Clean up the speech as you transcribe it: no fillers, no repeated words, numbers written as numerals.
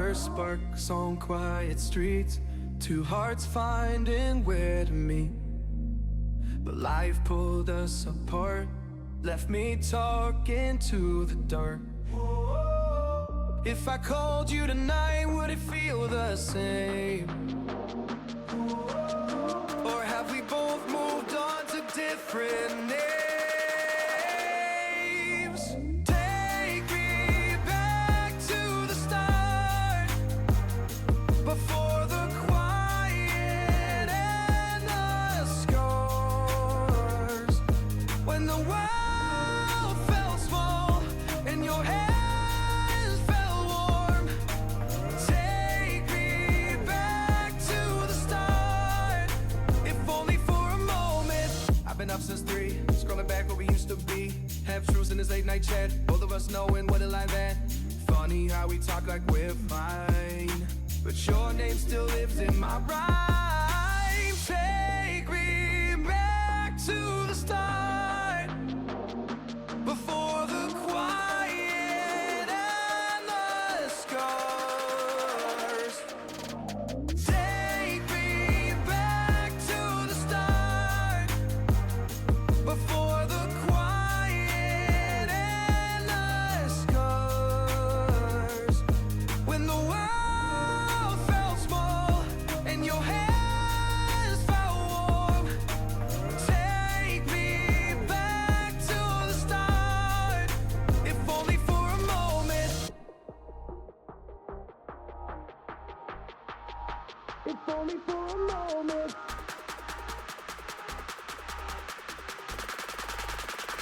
first sparks on quiet streets, two hearts finding where to meet. But life pulled us apart, left me talking to the dark. If I called you tonight, would it feel the same? Or have we both moved on to different names? Take me back to the start, before the quiet and the scars. When the world felt small and your hands felt warm. Take me back to the start, if only for a moment. I've been up since 3, scrolling back where we used to be. Half truths in this late night chat, both of us knowing what a lie that. Funny how we talk like we're fine, but your name still lives in my rhyme. Take me back to the start, before the quiet and the scars. Take me back to the start, before the quiet and the scars. When the world felt small and your hands felt warm. Take me back to the start, if only for a moment. If only for a moment.